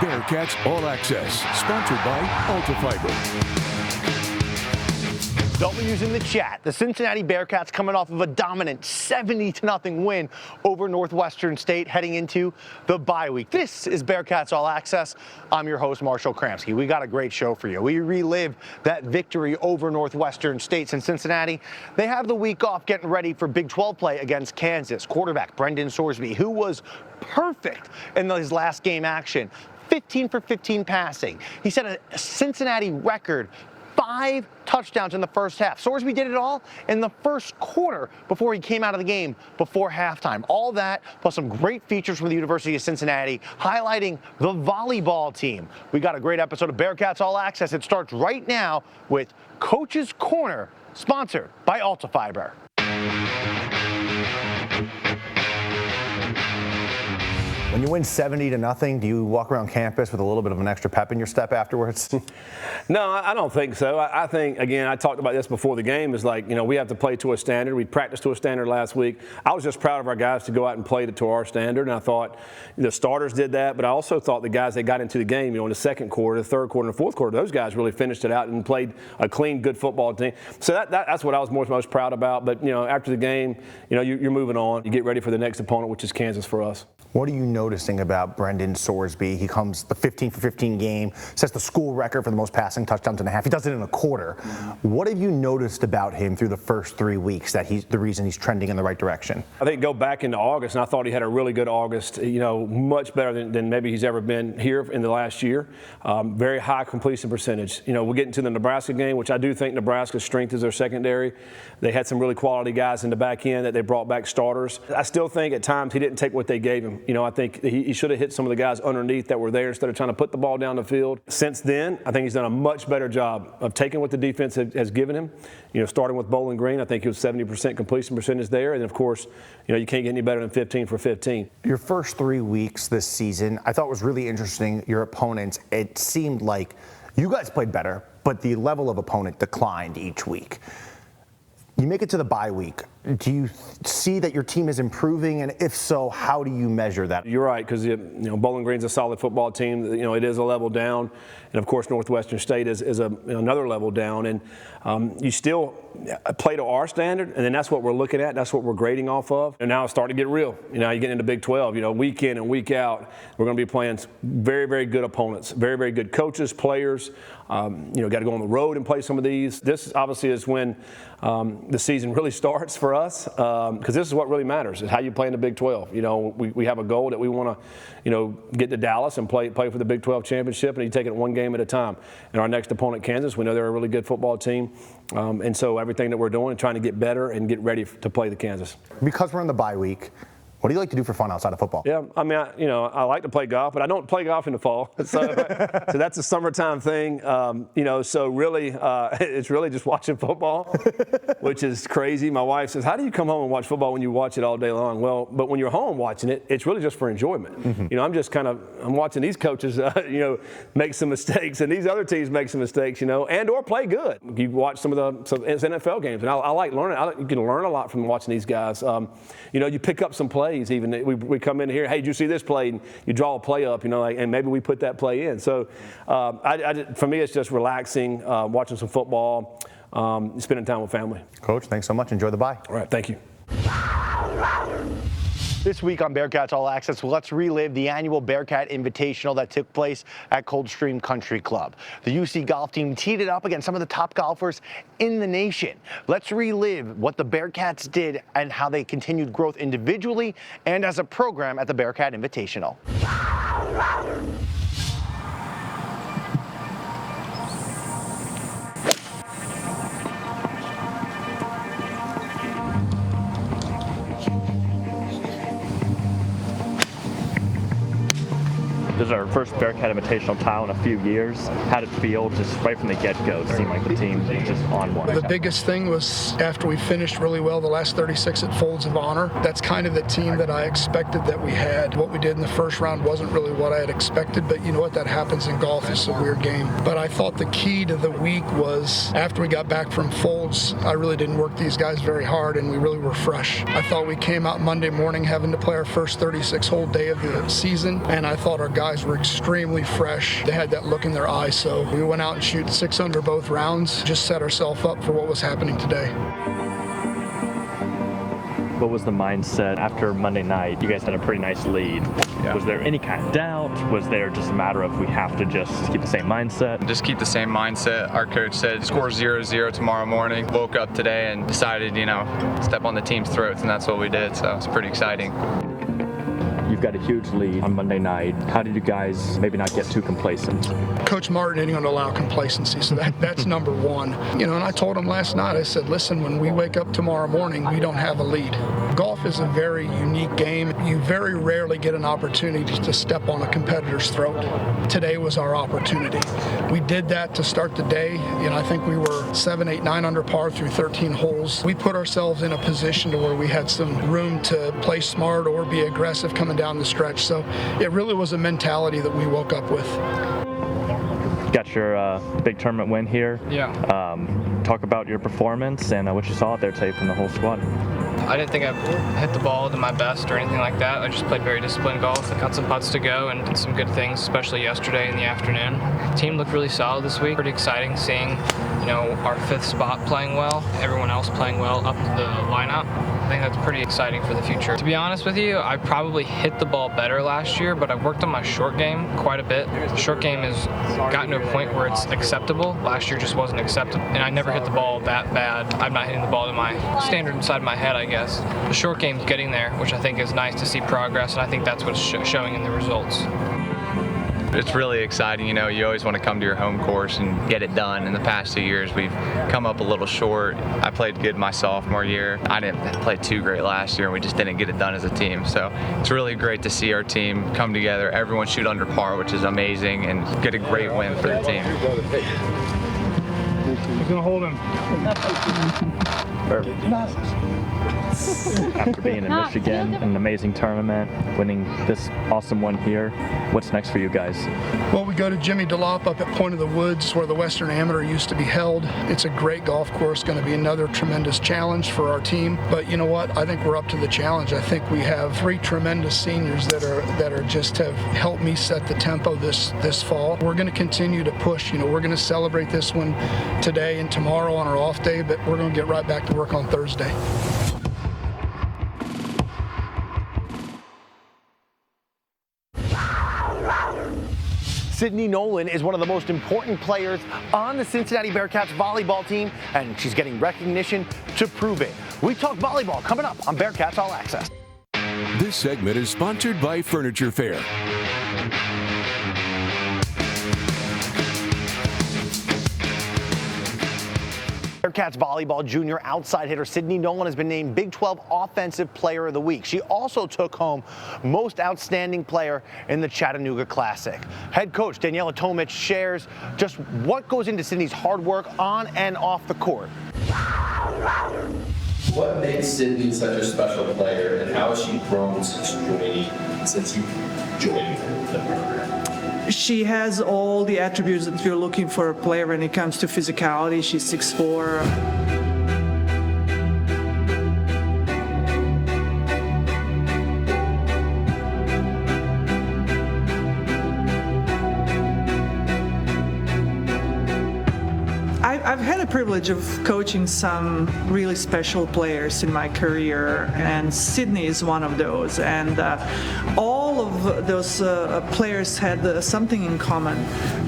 Bearcats All Access, sponsored by Ultrafiber. W's in the chat. The Cincinnati Bearcats coming off of a dominant 70-0 win over Northwestern State heading into the bye week. This is Bearcats All Access. I'm your host, Marshall Kramsky. We got a great show for you. We relive that victory over Northwestern State. In Cincinnati, they have the week off getting ready for Big 12 play against Kansas. Quarterback Brendan Sorsby, who was perfect in his last game action, 15 for 15 passing. He set a Cincinnati record 5 touchdowns in the first half. Sorsby did it all in the first quarter before he came out of the game before halftime. All that plus some great features from the University of Cincinnati highlighting the volleyball team. We got a great episode of Bearcats All Access. It starts right now with Coach's Corner, sponsored by Ultrafiber. When you win 70-0, do you walk around campus with a little bit of an extra pep in your step afterwards? No, I don't think so. I think, again, I talked about this before the game, is like, we have to play to a standard. We practiced to a standard last week. I was just proud of our guys to go out and play to our standard, and I thought the starters did that, but I also thought the guys that got into the game, in the second quarter, the third quarter, and the fourth quarter, those guys really finished it out and played a clean, good football team. So that's what I was most proud about. But, after the game, you're moving on. You get ready for the next opponent, which is Kansas for us. What are you noticing about Brendan Sorsby? He comes the 15 for 15 game, sets the school record for the most passing touchdowns in a half. He does it in a quarter. What have you noticed about him through the first 3 weeks that he's the reason he's trending in the right direction? I think go back into August, and I thought he had a really good August, much better than maybe he's ever been here in the last year. Very high completion percentage. We'll get into the Nebraska game, which I do think Nebraska's strength is their secondary. They had some really quality guys in the back end that they brought back starters. I still think at times he didn't take what they gave him. I think he should have hit some of the guys underneath that were there instead of trying to put the ball down the field. Since then, I think he's done a much better job of taking what the defense has given him. Starting with Bowling Green, I think he was 70% completion percentage there. And, of course, you can't get any better than 15 for 15. Your first 3 weeks this season, I thought was really interesting. Your opponents, it seemed like you guys played better, but the level of opponent declined each week. You make it to the bye week. Do you see that your team is improving? And if so, how do you measure that? You're right, because Bowling Green's a solid football team. It is a level down. And, of course, Northwestern State is another level down. And you still play to our standard, and then that's what we're looking at. That's what we're grading off of. And now it's starting to get real. You get into Big 12. Week in and week out, we're going to be playing very, very good opponents, very, very good coaches, players. Got to go on the road and play some of these. This obviously is when the season really starts for us, because this is what really matters, is how you play in the Big 12. We have a goal that we want to, get to Dallas and play for the Big 12 championship, and you take it one game at a time. And our next opponent, Kansas, we know they're a really good football team, and so everything that we're doing is trying to get better and get ready to play the Kansas. Because we're in the bye week, what do you like to do for fun outside of football? Yeah, I mean, I like to play golf, but I don't play golf in the fall. So that's a summertime thing. So really, it's really just watching football, which is crazy. My wife says, "How do you come home and watch football when you watch it all day long?" Well, but when you're home watching it, it's really just for enjoyment. Mm-hmm. I'm watching these coaches, make some mistakes, and these other teams make some mistakes, and or play good. You watch some NFL games, and I like learning. You can learn a lot from watching these guys. You pick up some plays. Even we come in here, hey, did you see this play? And you draw a play up, and maybe we put that play in. So for me, it's just relaxing, watching some football, spending time with family. Coach, thanks so much. Enjoy the bye. All right, thank you. This week on Bearcats All Access, let's relive the annual Bearcat Invitational that took place at Coldstream Country Club. The UC golf team teed it up against some of the top golfers in the nation. Let's relive what the Bearcats did and how they continued growth individually and as a program at the Bearcat Invitational. This is our first Bearcat Invitational title in a few years. How did it feel just right from the get-go? It seemed like the team was just on one. The biggest thing was after we finished really well the last 36 at Folds of Honor. That's kind of the team that I expected that we had. What we did in the first round wasn't really what I had expected, but you know what? That happens in golf. It's a weird game. But I thought the key to the week was after we got back from Folds, I really didn't work these guys very hard, and we really were fresh. I thought we came out Monday morning having to play our first 36-hole day of the season, and I thought our guys guys were extremely fresh. They had that look in their eye, so we went out and shoot 6 under both rounds, just set ourselves up for what was happening today. What was the mindset after Monday night? You guys had a pretty nice lead. Yeah. Was there any kind of doubt? Was there just a matter of we have to just keep the same mindset? Just keep the same mindset. Our coach said score 0-0 tomorrow morning. Woke up today and decided, step on the team's throats, and that's what we did. So it's pretty exciting. You've got a huge lead on Monday night. How did you guys maybe not get too complacent? Coach Martin ain't going to allow complacency, so that's number one. And I told him last night, I said, listen, when we wake up tomorrow morning, we don't have a lead. Golf is a very unique game. You very rarely get an opportunity to step on a competitor's throat. Today was our opportunity. We did that to start the day. I think we were 7, 8, 9 under par through 13 holes. We put ourselves in a position to where we had some room to play smart or be aggressive coming down the stretch. So it really was a mentality that we woke up with. Got your big tournament win here. Yeah. Talk about your performance and what you saw out there today from the whole squad. I didn't think I hit the ball to my best or anything like that. I just played very disciplined golf. I got some putts to go and did some good things, especially yesterday in the afternoon. The team looked really solid this week. Pretty exciting seeing, our 5th spot playing well, everyone else playing well up the lineup. I think that's pretty exciting for the future. To be honest with you, I probably hit the ball better last year, but I worked on my short game quite a bit. The short game has gotten to a point where it's acceptable. Last year just wasn't acceptable, and I never hit the ball that bad. I'm not hitting the ball to my standard inside my head, I guess. The short game's getting there, which I think is nice to see progress, and I think that's what's showing in the results. It's really exciting. You always want to come to your home course and get it done. In the past 2 years, we've come up a little short. I played good my sophomore year. I didn't play too great last year, and we just didn't get it done as a team. So it's really great to see our team come together. Everyone shoot under par, which is amazing, and get a great win for the team. He's going to hold him. Perfect. After being in Michigan, an amazing tournament, winning this awesome one here, what's next for you guys? Well, we go to Jimmy DeLopp up at Point of the Woods where the Western Amateur used to be held. It's a great golf course, going to be another tremendous challenge for our team. But you know what? I think we're up to the challenge. I think we have 3 tremendous seniors that are just have helped me set the tempo this fall. We're going to continue to push. We're going to celebrate this one today and tomorrow on our off day, but we're going to get right back to work on Thursday. Sydney Nolan is one of the most important players on the Cincinnati Bearcats volleyball team, and she's getting recognition to prove it. We talk volleyball coming up on Bearcats All Access. This segment is sponsored by Furniture Fair. Bearcats volleyball junior outside hitter Sydney Nolan has been named Big 12 Offensive Player of the Week. She also took home Most Outstanding Player in the Chattanooga Classic. Head coach Daniela Tomic shares just what goes into Sydney's hard work on and off the court. What makes Sydney such a special player, and how has she grown since you joined the program? She has all the attributes that you're looking for a player when it comes to physicality. She's 6'4". I've had the privilege of coaching some really special players in my career, and Sydney is one of those. And all of those players had something in common.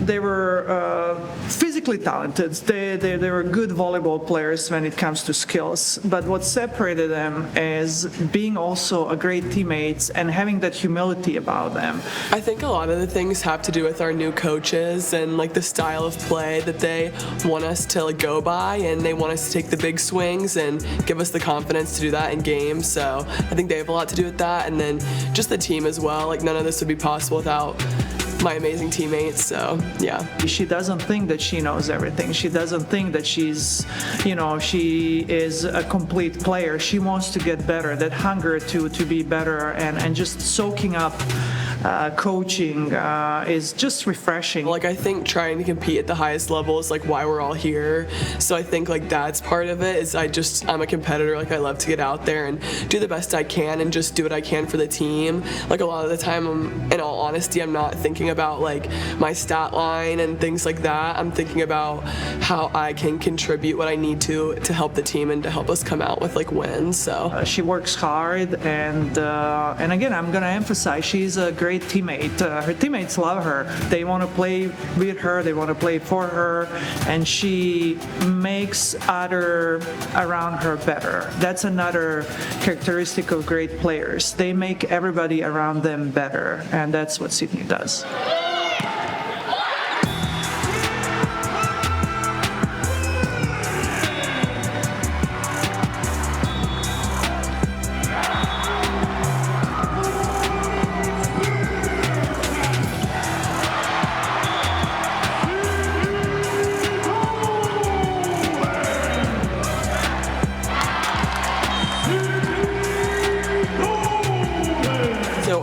They were physically talented. They were good volleyball players when it comes to skills. But what separated them is being also a great teammates and having that humility about them. I think a lot of the things have to do with our new coaches and like the style of play that they want us to go by, and they want us to take the big swings and give us the confidence to do that in games. So I think they have a lot to do with that, and then just the team as well. Like, none of this would be possible without my amazing teammates. So yeah, she doesn't think that she knows everything. She doesn't think that she is a complete player. She wants to get better, that hunger to be better, and just soaking up coaching is just refreshing. Like, I think trying to compete at the highest level is like why we're all here. So I think like that's part of it. Is I'm a competitor. Like, I love to get out there and do the best I can and just do what I can for the team. Like, a lot of the time, in all honesty, I'm not thinking about like my stat line and things like that. I'm thinking about how I can contribute what I need to help the team and to help us come out with like wins. So she works hard, and again, I'm gonna emphasize she's a great teammate. Her teammates love her. They want to play with her. They want to play for her, and she makes other around her better. That's another characteristic of great players. They make everybody around them better, and that's what Sydney does.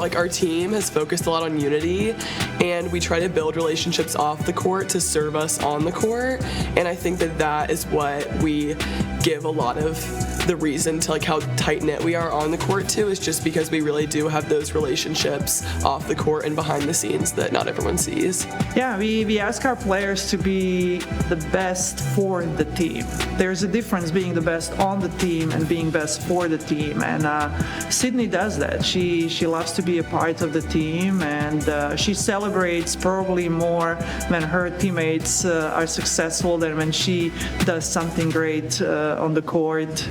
Like, our team has focused a lot on unity, and we try to build relationships off the court to serve us on the court, and I think that is what we give a lot of the reason to like how tight-knit we are on the court too, is just because we really do have those relationships off the court and behind the scenes that not everyone sees. Yeah, we ask our players to be the best for the team. There's a difference being the best on the team and being best for the team, and Sydney does that. She loves to be a part of the team, and she celebrates probably more when her teammates are successful than when she does something great on the court.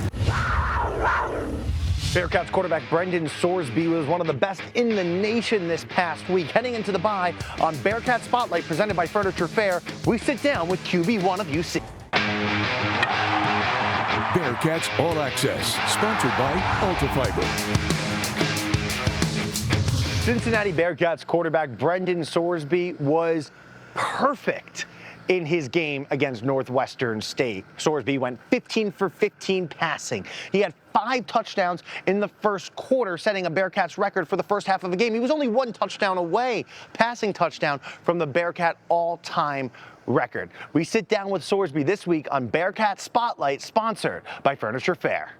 Bearcats quarterback Brendan Sorsby was one of the best in the nation this past week. Heading into the bye on Bearcat Spotlight presented by Furniture Fair, we sit down with QB1 of UC. Bearcats All Access, sponsored by Ultrafiber. Cincinnati Bearcats quarterback Brendan Sorsby was perfect in his game against Northwestern State. Sorsby went 15 for 15 passing. He had 5 touchdowns in the first quarter, setting a Bearcats record for the first half of the game. He was only 1 touchdown away, passing touchdown, from the Bearcat all-time record. We sit down with Sorsby this week on Bearcat Spotlight, sponsored by Furniture Fair.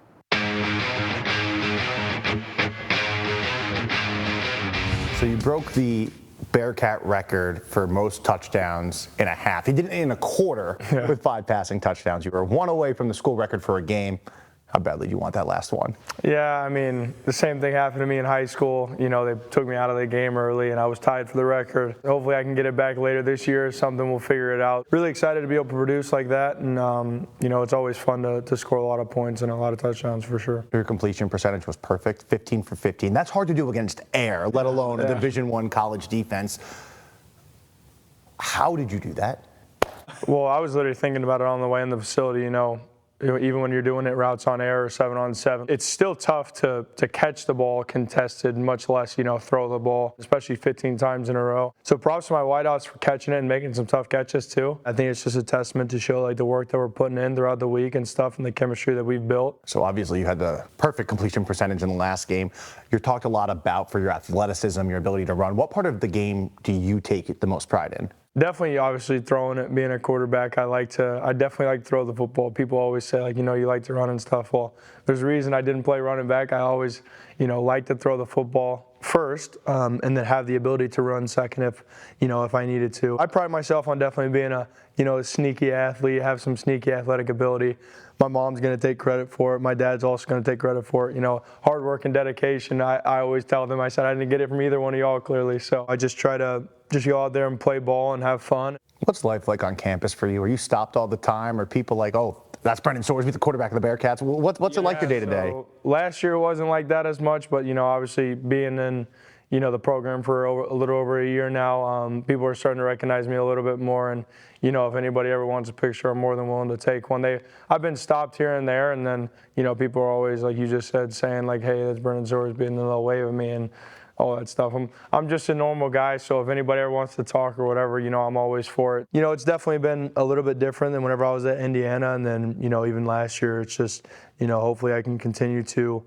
So you broke the Bearcat record for most touchdowns in a half. He did it in a quarter with 5 passing touchdowns. You were 1 away from the school record for a game. How badly do you want that last one? Yeah, I mean, the same thing happened to me in high school. You know, they took me out of the game early, and I was tied for the record. Hopefully I can get it back later this year. Something, we'll figure it out. Really excited to be able to produce like that, and, you know, it's always fun to score a lot of points and a lot of touchdowns for sure. Your completion percentage was perfect, 15 for 15. That's hard to do against air, let alone a Division I college defense. How did you do that? Well, I was literally thinking about it on the way in the facility, you know, even when you're doing it routes on air or 7-on-7, it's still tough to catch the ball contested, much less, you know, throw the ball, especially 15 times in a row. So props to my wideouts for catching it and making some tough catches too. I think it's just a testament to show like the work that we're putting in throughout the week and stuff and the chemistry that we've built. So obviously you had the perfect completion percentage in the last game. You're talked a lot about for your athleticism, your ability to run. What part of the game do you take the most pride in? Definitely, obviously, throwing it, being a quarterback, I definitely like to throw the football. People always say, like, you know, you like to run and stuff. Well, there's a reason I didn't play running back. I always, you know, like to throw the football first and then have the ability to run second if I needed to. I pride myself on definitely being a sneaky athlete, have some sneaky athletic ability. My mom's going to take credit for it. My dad's also going to take credit for it. You know, hard work and dedication. I always tell them, I said I didn't get it from either one of y'all clearly. So I just try to just go out there and play ball and have fun. What's life like on campus for you? Are you stopped all the time? Are people like, oh, that's Brendan Sorsby, the quarterback of the Bearcats? What's it like your day to day? Last year it wasn't like that as much, but, you know, obviously being in, you know, the program for a little over a year now, people are starting to recognize me a little bit more. And, you know, if anybody ever wants a picture, I'm more than willing to take one. I've been stopped here and there, and then, you know, people are always, like you just said, saying like, hey, that's Brendan Sorsby, and they'll wave at me. And all that stuff. I'm just a normal guy, so if anybody ever wants to talk or whatever, I'm always for it. It's definitely been a little bit different than whenever I was at Indiana, and then, even last year. It's just, hopefully I can continue to,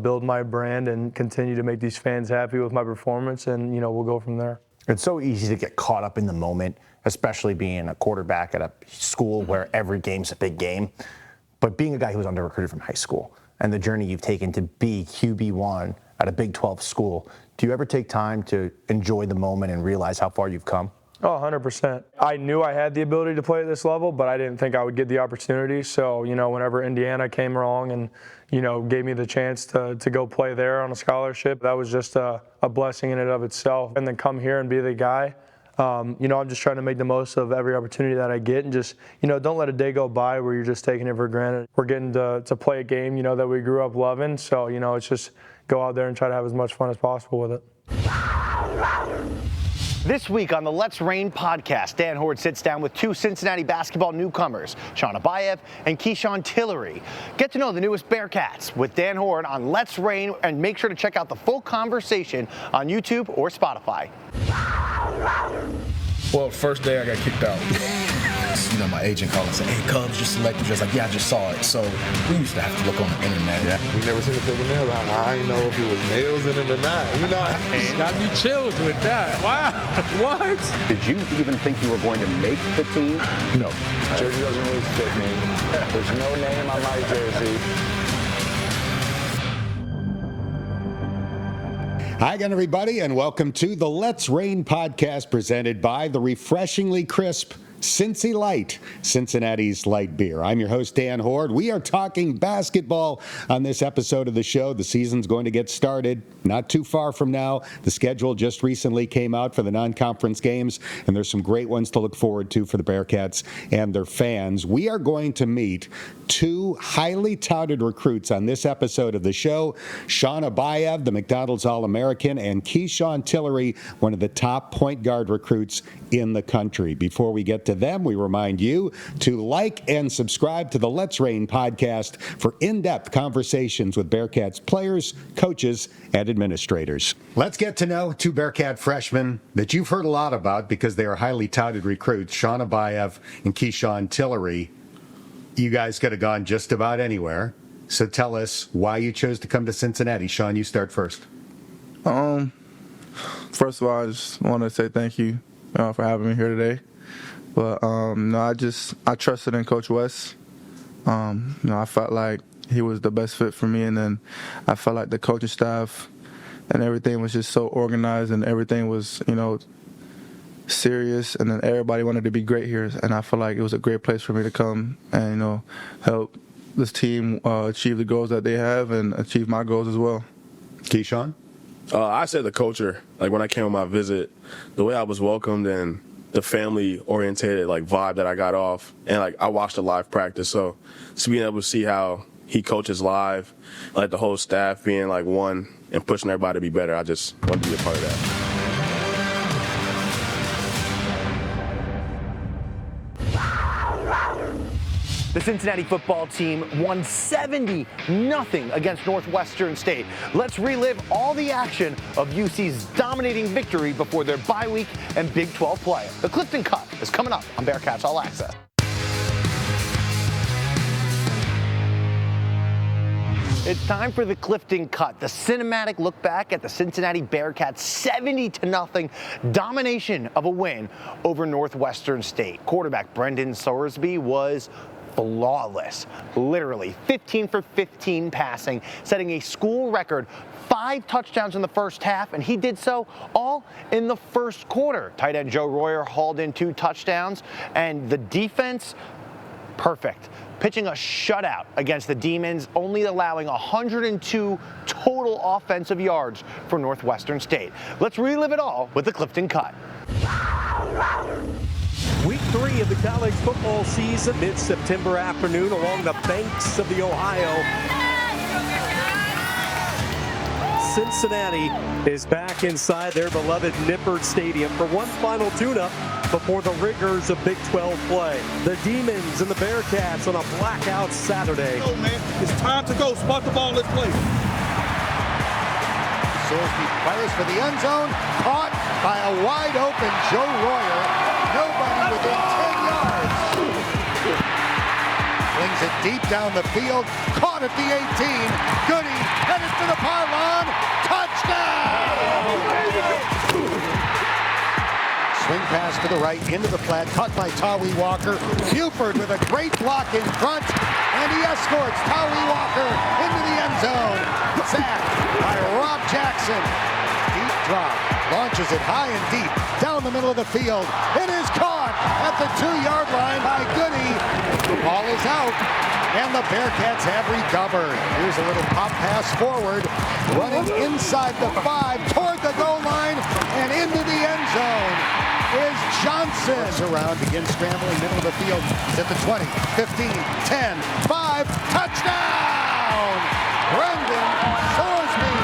build my brand and continue to make these fans happy with my performance, and, we'll go from there. It's so easy to get caught up in the moment, especially being a quarterback at a school where every game's a big game. But being a guy who was under-recruited from high school and the journey you've taken to be QB1 at a Big 12 school, do you ever take time to enjoy the moment and realize how far you've come? Oh, 100%. I knew I had the ability to play at this level, but I didn't think I would get the opportunity. So, whenever Indiana came along and, gave me the chance to go play there on a scholarship, that was just a blessing in and of itself. And then come here and be the guy. I'm just trying to make the most of every opportunity that I get, and just, don't let a day go by where you're just taking it for granted. We're getting to play a game, that we grew up loving. So, it's just go out there and try to have as much fun as possible with it. This week on the Let's Reign podcast, Dan Horde sits down with two Cincinnati basketball newcomers, Sean Abayev and Keyshawn Tillery. Get to know the newest Bearcats with Dan Horde on Let's Reign, and make sure to check out the full conversation on YouTube or Spotify. Well, first day I got kicked out. My agent called and said, "Hey, Cubs just selected." Just like, "Yeah, I just saw it." So we used to have to look on the internet. Yeah. We never seen a paper nail. I didn't know if it was nails in it or not. Got me chills with that. Wow. What? Did you even think you were going to make the team? No. Jersey doesn't really fit me. There's no name on my jersey. Hi again, everybody, and welcome to the Let's Reign podcast presented by the refreshingly crisp Cincy Light, Cincinnati's light beer. I'm your host, Dan Horde. We are talking basketball on this episode of the show. The season's going to get started not too far from now. The schedule just recently came out for the non-conference games, and there's some great ones to look forward to for the Bearcats and their fans. We are going to meet two highly touted recruits on this episode of the show, Sean Abayev, the McDonald's All-American, and Keyshawn Tillery, one of the top point guard recruits in the country. Before we get to them, we remind you to like and subscribe to the Let's Reign podcast for in-depth conversations with Bearcats players, coaches, and administrators. Let's get to know two Bearcat freshmen that you've heard a lot about because they are highly touted recruits, Sean Abayev and Keyshawn Tillery. You guys could have gone just about anywhere. So tell us why you chose to come to Cincinnati. Sean, you start first. First of all, I just want to say thank you for having me here today. But I trusted in Coach West. I felt like he was the best fit for me, and then I felt like the coaching staff and everything was just so organized, and everything was, serious, and then everybody wanted to be great here, and I felt like it was a great place for me to come and help this team achieve the goals that they have and achieve my goals as well. Keyshawn? I said the culture, like when I came on my visit, the way I was welcomed and the family-oriented vibe that I got off, and I watched a live practice, so just being able to see how he coaches live, the whole staff being one and pushing everybody to be better, I just wanted to be a part of that. The Cincinnati football team won 70-0 against Northwestern State. Let's relive all the action of UC's dominating victory before their bye week and Big 12 play. The Clifton Cup is coming up on Bearcats All Access. It's time for the Clifton Cut, the cinematic look back at the Cincinnati Bearcats' 70-0 domination of a win over Northwestern State. Quarterback Brendan Sorsby was flawless, literally 15 for 15 passing, setting a school record 5 touchdowns in the first half, and he did so all in the first quarter. Tight end Joe Royer hauled in 2 touchdowns, and the defense, perfect. Pitching a shutout against the Demons, only allowing 102 total offensive yards for Northwestern State. Let's relive it all with the Clifton Cut. Week 3 of the college football season, mid-September afternoon along the banks of the Ohio. Cincinnati is back inside their beloved Nippert Stadium for one final tune-up before the rigors of Big 12 play. The Demons and the Bearcats on a blackout Saturday. Go, man. It's time to go. Spot the ball. Let's play. Sorsby fires for the end zone, caught by a wide open Joe Royer. Nobody within 10 yards. Flings it deep down the field, caught at the 18. Goody headed to the pylon. Touchdown! Swing pass to the right, into the flat, caught by Tawi Walker. Buford with a great block in front, and he escorts Tawi Walker into the end zone. Sacked by Rob Jackson. Deep drop, launches it high and deep, down the middle of the field. It is caught at the 2-yard line by Goody. The ball is out, and the Bearcats have recovered. Here's a little pop pass forward, running inside the 5, toward the goal line, and into the end zone is Johnson. Around, begins scrambling, middle of the field. He's at the 20, 15, 10, 5, touchdown! Brendan Sorsby.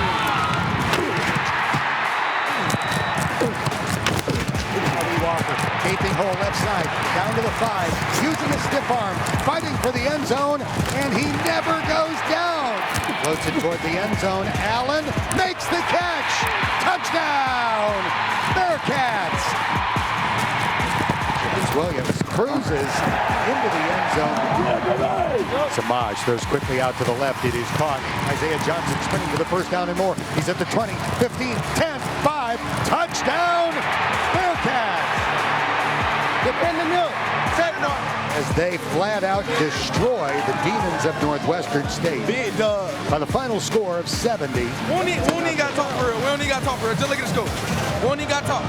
Walker, gaping hole left side, down to the 5, using a stiff arm, fighting for the end zone, and he never goes down. Floats it toward the end zone. Allen makes the catch. Touchdown, Bearcats. Williams cruises into the end zone. Samaj throws quickly out to the left. It is caught. Isaiah Johnson spinning for the first down and more. He's at the 20, 15, 10, 5. Touchdown, Bearcats. Defend the new. As they flat out destroy the Demons of Northwestern State by the final score of 70. We don't need got to talk for real. We don't need got to talk for real. Just look at the score. We don't need got to talk.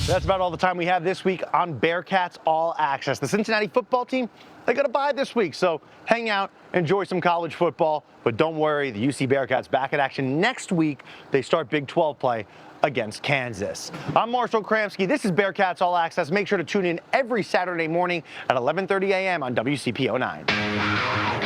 That's about all the time we have this week on Bearcats All Access. The Cincinnati football team, they got a bye this week, so hang out, enjoy some college football, but don't worry, the UC Bearcats back in action next week. They start Big 12 play against Kansas. I'm Marshall Kramsky. This is Bearcats All Access. Make sure to tune in every Saturday morning at 11:30 a.m. on WCPO 9.